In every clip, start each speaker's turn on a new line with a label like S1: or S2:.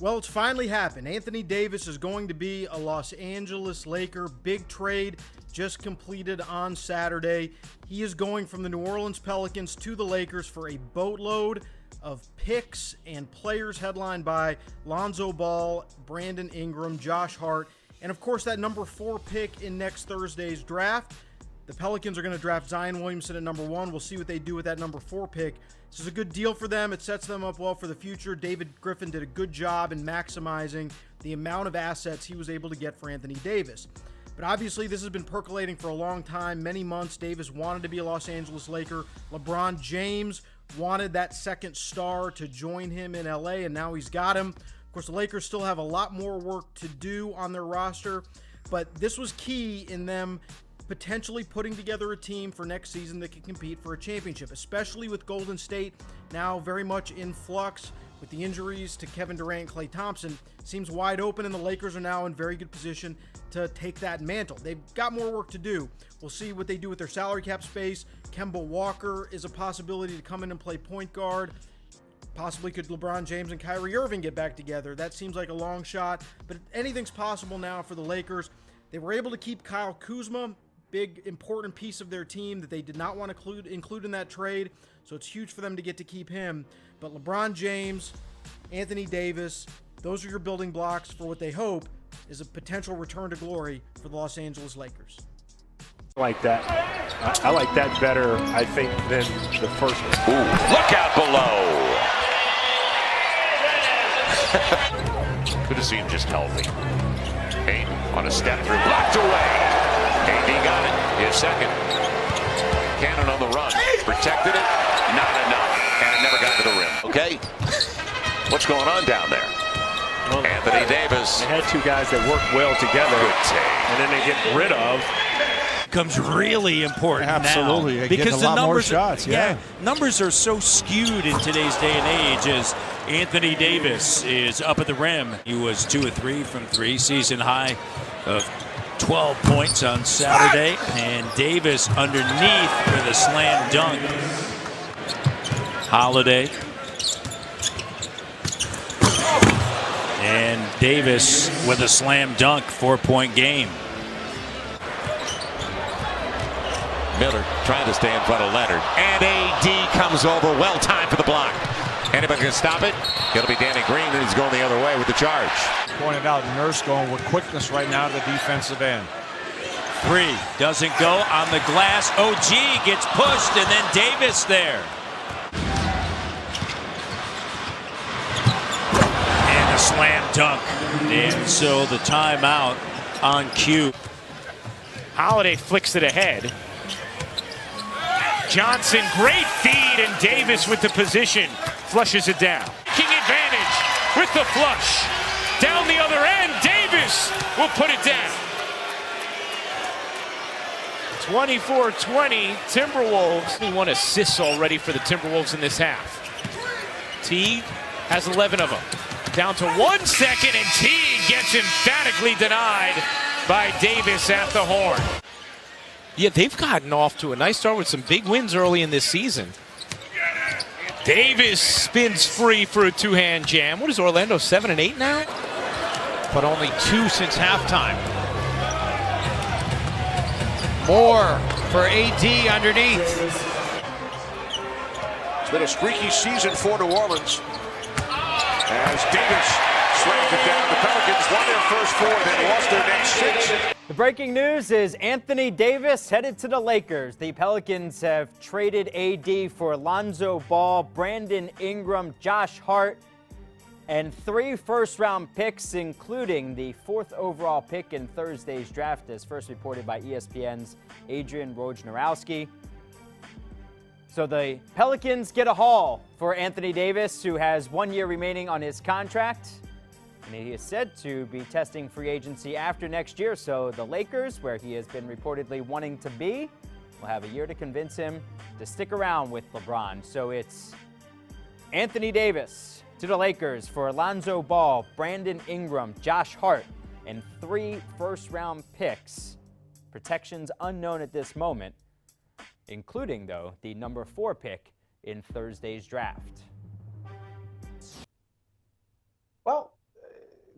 S1: Well, it's finally happened. Anthony Davis is going to be a Los Angeles Laker. Big trade just completed on Saturday. He is going from the New Orleans Pelicans to the Lakers for a boatload of picks and players, headlined by Lonzo Ball, Brandon Ingram, Josh Hart, and of course that number 4 pick in next Thursday's draft. The Pelicans are going to draft Zion Williamson at number 1. We'll see what they do with that number 4 pick. This is a good deal for them. It sets them up well for the future. David Griffin did a good job in maximizing the amount of assets he was able to get for Anthony Davis. But obviously this has been percolating for a long time, many months. Davis wanted to be a Los Angeles Laker. LeBron James wanted that second star to join him in LA, and now he's got him. Of course, the Lakers still have a lot more work to do on their roster, but this was key in them potentially putting together a team for next season that can compete for a championship, especially with Golden State now very much in flux with the injuries to Kevin Durant and Klay Thompson. Seems wide open, and the Lakers are now in very good position to take that mantle. They've got more work to do. We'll see what they do with their salary cap space. Kemba Walker is a possibility to come in and play point guard. Possibly could LeBron James and Kyrie Irving get back together. That seems like a long shot, but anything's possible now for the Lakers. They were able to keep Kyle Kuzma, big important piece of their team that they did not want to include in that trade, so it's huge for them to get to keep him. But LeBron James, Anthony Davis, those are your building blocks for what they hope is a potential return to glory for the Los Angeles Lakers.
S2: Like that. I like that better, I think, than the first one.
S3: Ooh, look out below. Good to see him just healthy. Hayden on a step through, blocked away. KD got it, his second. Cannon on the run, protected it, not enough, and it never got to the rim. Okay, what's going on down there?
S2: Well,
S3: Anthony Davis.
S2: They had two guys that work well together, and then they get rid of.
S4: Becomes really important
S5: Absolutely.
S4: now
S5: because the numbers more shots. Yeah,
S4: numbers are so skewed in today's day and age. As Anthony Davis is up at the rim, he was 2 of 3 from 3, season high of 12 points on Saturday, and Davis underneath with a slam dunk. Holiday and Davis with a slam dunk, 4-point game.
S3: Miller trying to stay in front of Leonard. And AD comes over. Well timed for the block. Anybody can stop it? It'll be Danny Green, and he's going the other way with the charge.
S5: Pointed out, Nurse going with quickness right now to the defensive end.
S4: 3 doesn't go on the glass. OG gets pushed, and then Davis there. And a slam dunk. And so the timeout on cue.
S6: Holiday flicks it ahead. Johnson, great feed, and Davis with the position, flushes it down. King advantage with the flush. Down the other end, Davis will put it down. 24-20, Timberwolves. 21 assists already for the Timberwolves in this half. Teague has 11 of them. Down to 1 second, and Teague gets emphatically denied by Davis at the horn.
S7: Yeah, they've gotten off to a nice start with some big wins early in this season.
S6: Davis spins free for a two-hand jam.
S7: What is Orlando, 7 and 8 now? But only 2 since halftime. More for AD underneath.
S8: It's been a streaky season for New Orleans. As Davis slams it down, the Pelicans won their first 4, then lost their next 6.
S9: The breaking news is Anthony Davis headed to the Lakers. The Pelicans have traded AD for Lonzo Ball, Brandon Ingram, Josh Hart, and 3 first-round picks, including the 4th overall pick in Thursday's draft, as first reported by ESPN's Adrian Wojnarowski. So the Pelicans get a haul for Anthony Davis, who has 1 year remaining on his contract. And he is said to be testing free agency after next year. So the Lakers, where he has been reportedly wanting to be, will have a year to convince him to stick around with LeBron. So it's Anthony Davis to the Lakers for Lonzo Ball, Brandon Ingram, Josh Hart, and 3 first-round picks. Protections unknown at this moment, including, though, the number 4 pick in Thursday's draft.
S10: Well,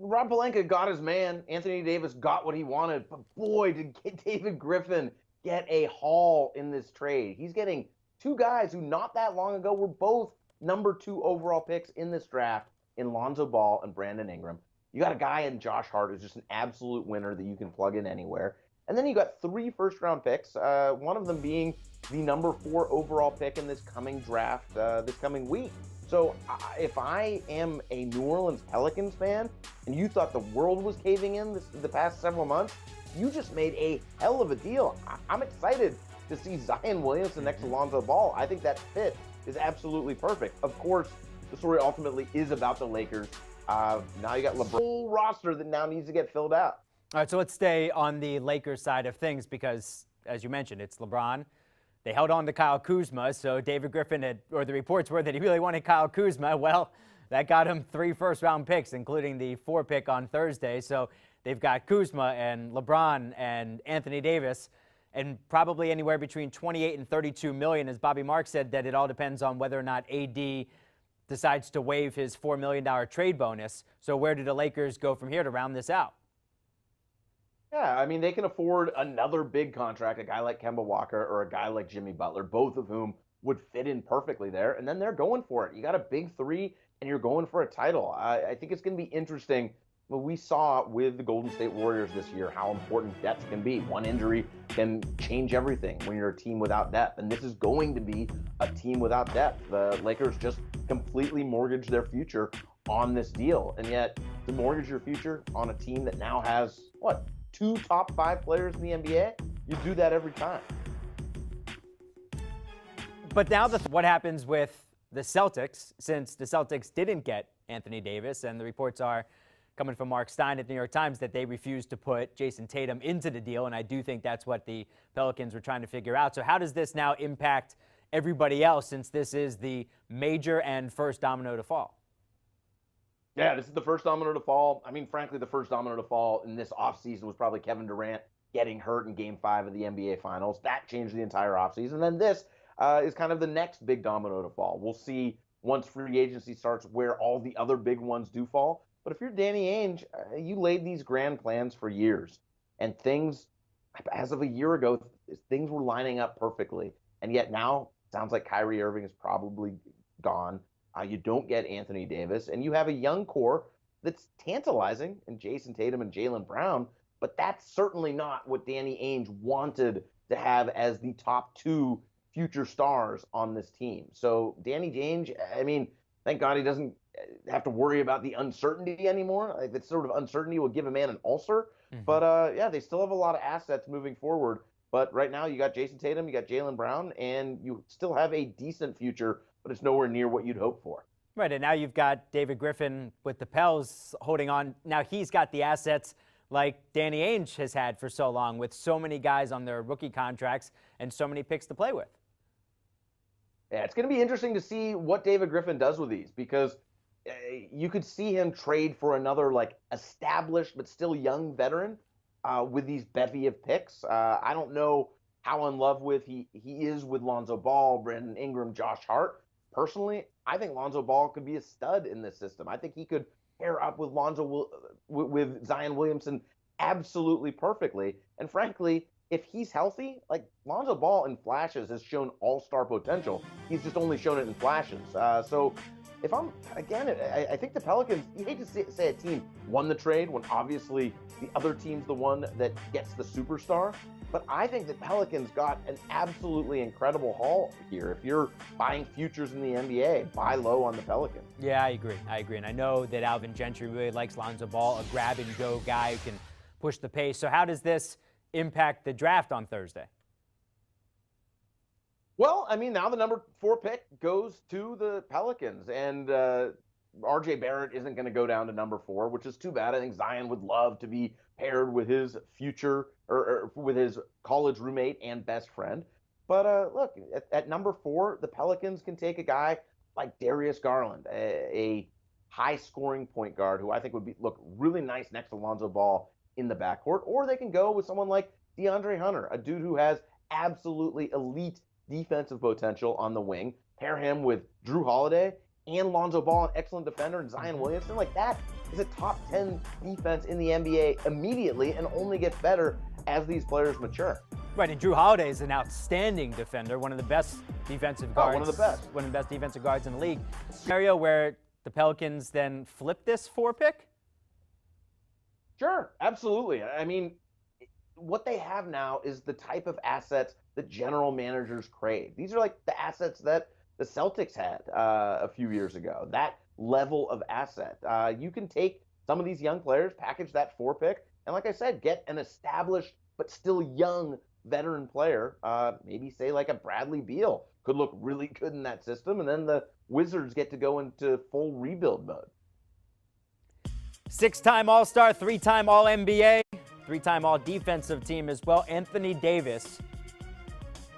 S10: Rob Pelinka got his man. Anthony Davis got what he wanted. But boy, did David Griffin get a haul in this trade. He's getting two guys who not that long ago were both number 2 overall picks in this draft in Lonzo Ball and Brandon Ingram. You got a guy in Josh Hart who's just an absolute winner that you can plug in anywhere. And then you got 3 first-round picks, one of them being the number 4 overall pick in this coming draft this coming week. So if I am a New Orleans Pelicans fan and you thought the world was caving in the past several months, you just made a hell of a deal. I'm excited to see Zion Williamson next to Lonzo Ball. I think that fit is absolutely perfect. Of course, the story ultimately is about the Lakers. Now you got LeBron, whole roster that now needs to get filled out.
S9: All right, so let's stay on the Lakers side of things because, as you mentioned, it's LeBron. They held on to Kyle Kuzma, so David Griffin the reports were that he really wanted Kyle Kuzma. Well, that got him 3 first-round picks, including the 4 pick on Thursday. So they've got Kuzma and LeBron and Anthony Davis, and probably anywhere between 28 and 32 million. As Bobby Marks said, that it all depends on whether or not AD decides to waive his $4 million trade bonus. So where do the Lakers go from here to round this out?
S10: Yeah, I mean, they can afford another big contract, a guy like Kemba Walker or a guy like Jimmy Butler, both of whom would fit in perfectly there. And then they're going for it. You got a big 3, and you're going for a title. I think it's going to be interesting. But we saw with the Golden State Warriors this year how important depth can be. One injury can change everything when you're a team without depth. And this is going to be a team without depth. The Lakers just completely mortgaged their future on this deal. And yet, to mortgage your future on a team that now has, 2 top 5 players in the NBA, you do that every time.
S9: But now what happens with the Celtics, since the Celtics didn't get Anthony Davis, and the reports are coming from Mark Stein at the New York Times that they refused to put Jason Tatum into the deal, and I do think that's what the Pelicans were trying to figure out. So how does this now impact everybody else, since this is the major and first domino to fall?
S10: Yeah, this is the first domino to fall. I mean, frankly, the first domino to fall in this offseason was probably Kevin Durant getting hurt in Game 5 of the NBA Finals. That changed the entire offseason. And then this is kind of the next big domino to fall. We'll see once free agency starts where all the other big ones do fall. But if you're Danny Ainge, you laid these grand plans for years. And things, as of a year ago, things were lining up perfectly. And yet now, it sounds like Kyrie Irving is probably gone. You don't get Anthony Davis, and you have a young core that's tantalizing in Jason Tatum and Jaylen Brown, but that's certainly not what Danny Ainge wanted to have as the top 2 future stars on this team. So Danny Ainge, I mean, thank God he doesn't have to worry about the uncertainty anymore. Like, that sort of uncertainty will give a man an ulcer. Mm-hmm. But, yeah, they still have a lot of assets moving forward. But right now you got Jason Tatum, you got Jaylen Brown, and you still have a decent future, but it's nowhere near what you'd hope for.
S9: Right, and now you've got David Griffin with the Pels holding on. Now he's got the assets like Danny Ainge has had for so long, with so many guys on their rookie contracts and so many picks to play with.
S10: Yeah, it's going to be interesting to see what David Griffin does with these, because you could see him trade for another established but still young veteran with these bevy of picks. I don't know how in love with he is with Lonzo Ball, Brandon Ingram, Josh Hart. Personally, I think Lonzo Ball could be a stud in this system. I think he could pair up with with Zion Williamson absolutely perfectly. And frankly, if he's healthy, Lonzo Ball in flashes has shown all-star potential. He's just only shown it in flashes. So if I think the Pelicans, you hate to say a team won the trade when obviously the other team's the one that gets the superstar. But I think the Pelicans got an absolutely incredible haul here. If you're buying futures in the NBA, buy low on the Pelicans.
S9: Yeah, I agree. And I know that Alvin Gentry really likes Lonzo Ball, a grab-and-go guy who can push the pace. So how does this impact the draft on Thursday?
S10: Well, I mean, now the number 4 pick goes to the Pelicans, and RJ Barrett isn't going to go down to number 4, which is too bad. I think Zion would love to be paired with his future or with his college roommate and best friend. But look, at number 4, the Pelicans can take a guy like Darius Garland, a high-scoring point guard who I think would look really nice next to Lonzo Ball in the backcourt, or they can go with someone like DeAndre Hunter, a dude who has absolutely elite defensive potential on the wing. Pair him with Drew Holiday and Lonzo Ball, an excellent defender, and Zion Williamson. is a top 10 defense in the NBA immediately and only gets better as these players mature.
S9: Right, and Drew Holiday is an outstanding defender, one of the best defensive guards.
S10: One of the best.
S9: One of the best defensive guards in the league. Scenario where the Pelicans then flip this 4 pick?
S10: Sure, absolutely. I mean, what they have now is the type of assets that general managers crave. These are like the assets that the Celtics had a few years ago, that level of asset. You can take some of these young players, package that 4 pick, and like I said, get an established but still young veteran player, maybe say like a Bradley Beal, could look really good in that system, and then the Wizards get to go into full rebuild mode.
S9: 6-time All-Star, 3-time All-NBA, 3-time All-Defensive Team as well, Anthony Davis.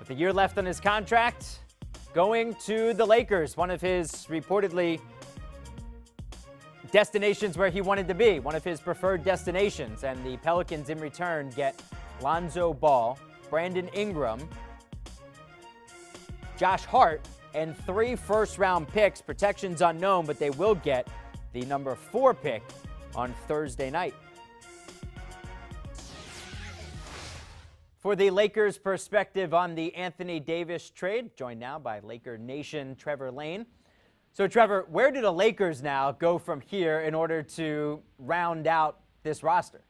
S9: With a year left on his contract, going to the Lakers, one of his reportedly destinations where he wanted to be, one of his preferred destinations. And the Pelicans in return get Lonzo Ball, Brandon Ingram, Josh Hart, and 3 first-round picks. Protections unknown, but they will get the number 4 pick on Thursday night. For the Lakers' perspective on the Anthony Davis trade, joined now by Laker Nation Trevor Lane. So, Trevor, where do the Lakers now go from here in order to round out this roster?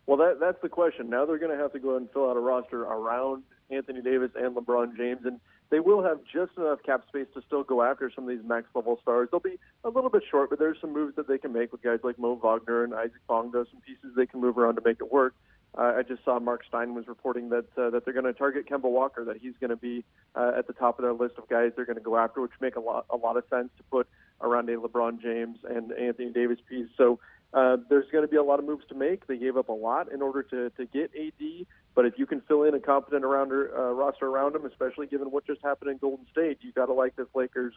S11: Well, that's the question. Now they're going to have to go ahead and fill out a roster around Anthony Davis and LeBron James, and they will have just enough cap space to still go after some of these max-level stars. They'll be a little bit short, but there's some moves that they can make with guys like Mo Wagner and Isaac Bonga, some pieces they can move around to make it work. I just saw Mark Stein was reporting that they're going to target Kemba Walker, that he's going to be at the top of their list of guys they're going to go after, which make a lot of sense to put around a LeBron James and Anthony Davis piece. So there's going to be a lot of moves to make. They gave up a lot in order to get AD, but if you can fill in a competent roster around him, especially given what just happened in Golden State, you got to like this Lakers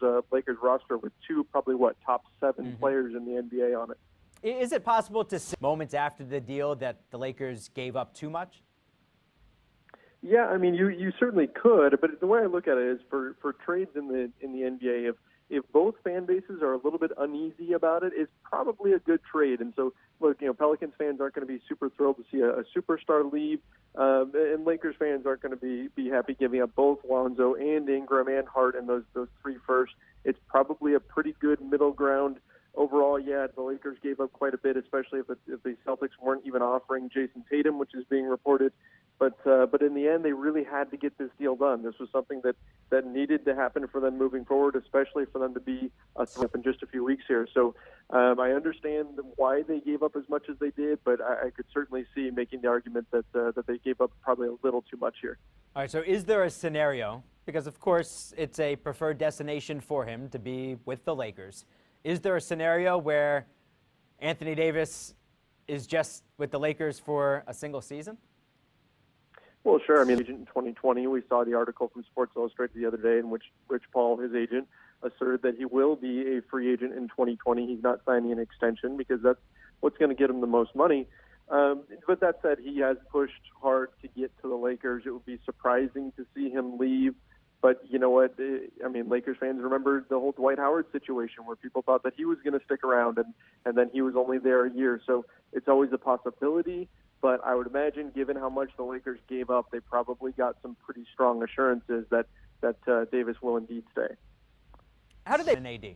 S11: roster with 2 probably top 7 players in the NBA on it.
S9: Is it possible to say moments after the deal that the Lakers gave up too much?
S11: Yeah, I mean, you certainly could, but the way I look at it is for trades in the NBA, if both fan bases are a little bit uneasy about it, it's probably a good trade. And so, look, Pelicans fans aren't going to be super thrilled to see a superstar leave, and Lakers fans aren't going to be happy giving up both Lonzo and Ingram and Hart and those 3 first. It's probably a pretty good middle ground. Overall, yeah, the Lakers gave up quite a bit, especially if the Celtics weren't even offering Jason Tatum, which is being reported. But in the end, they really had to get this deal done. This was something that needed to happen for them moving forward, especially for them to be a threat in just a few weeks here. So I understand why they gave up as much as they did, but I could certainly see making the argument that they gave up probably a little too much here.
S9: All right, so is there a scenario, because of course it's a preferred destination for him to be with the Lakers, is there a scenario where Anthony Davis is just with the Lakers for a single season?
S11: Well, sure. I mean, in 2020, we saw the article from Sports Illustrated the other day in which Rich Paul, his agent, asserted that he will be a free agent in 2020. He's not signing an extension because that's what's going to get him the most money. But that said, he has pushed hard to get to the Lakers. It would be surprising to see him leave. But you know what? I mean, Lakers fans remember the whole Dwight Howard situation where people thought that he was going to stick around and then he was only there a year. So it's always a possibility. But I would imagine, given how much the Lakers gave up, they probably got some pretty strong assurances that Davis will indeed stay.
S9: How do they an AD?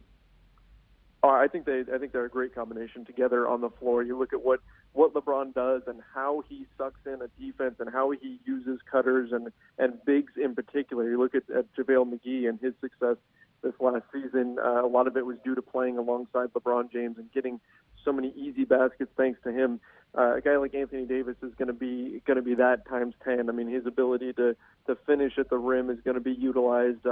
S11: I think they're a great combination together on the floor. You look at what LeBron does and how he sucks in a defense and how he uses cutters and bigs in particular. You look at JaVale McGee and his success this last season. A lot of it was due to playing alongside LeBron James and getting so many easy baskets thanks to him. A guy like Anthony Davis is going to be that times 10. I mean, his ability to finish at the rim is going to be utilized.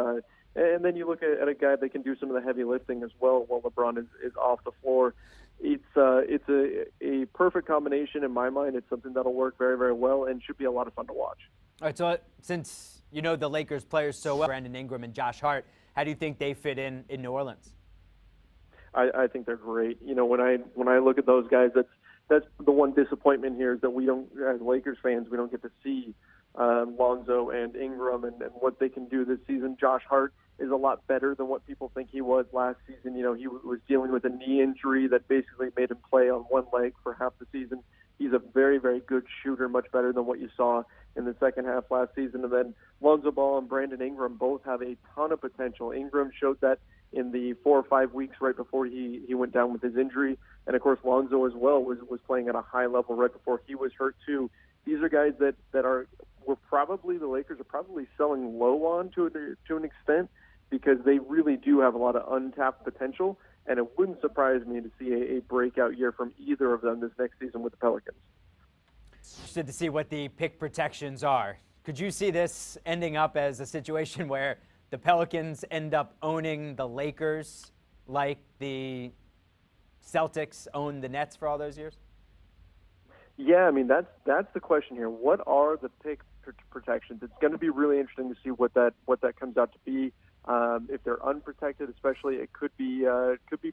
S11: And then you look at a guy that can do some of the heavy lifting as well while LeBron is off the floor. It's a perfect combination in my mind. It's something that'll work very, very well and should be a lot of fun to watch.
S9: All right, so since you know the Lakers players so well, Brandon Ingram and Josh Hart, how do you think they fit in New Orleans?
S11: I think they're great. You know, when I look at those guys, that's the one disappointment here is that we don't, as Lakers fans, we don't get to see Lonzo and Ingram and what they can do this season. Josh Hart is a lot better than what people think he was last season. You know, he was dealing with a knee injury that basically made him play on one leg for half the season. He's a very, very good shooter, much better than what you saw in the second half last season. And then Lonzo Ball and Brandon Ingram both have a ton of potential. Ingram showed that in the 4 or 5 weeks right before he went down with his injury. And, of course, Lonzo as well was playing at a high level right before he was hurt, too. These are guys that the Lakers are probably selling low on to an extent because they really do have a lot of untapped potential. And it wouldn't surprise me to see a breakout year from either of them this next season with the Pelicans.
S9: Interested to see what the pick protections are. Could you see this ending up as a situation where the Pelicans end up owning the Lakers like the Celtics owned the Nets for all those years?
S11: Yeah, I mean, that's the question here. What are the pick protections? It's going to be really interesting to see what that comes out to be. If they're unprotected, especially, it could be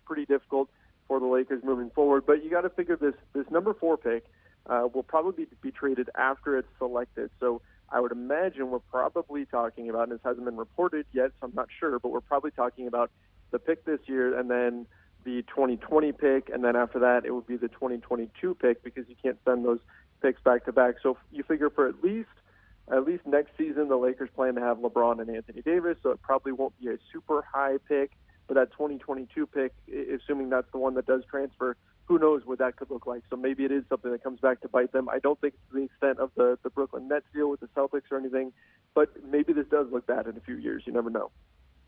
S11: pretty difficult for the Lakers moving forward. But you got to figure this number 4 pick will probably be traded after it's selected. So I would imagine we're probably talking about, and this hasn't been reported yet, so I'm not sure, but we're probably talking about the pick this year and then the 2020 pick, and then after that it would be the 2022 pick because you can't send those picks back to back. So you figure for at least next season, the Lakers plan to have LeBron and Anthony Davis, so it probably won't be a super high pick. But that 2022 pick, assuming that's the one that does transfer, who knows what that could look like. So maybe it is something that comes back to bite them. I don't think it's to the extent of the Brooklyn Nets deal with the Celtics or anything, but maybe this does look bad in a few years. You never know.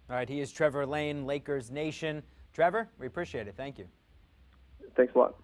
S9: All right, he is Trevor Lane, Lakers Nation. Trevor, we appreciate it. Thank you.
S11: Thanks a lot.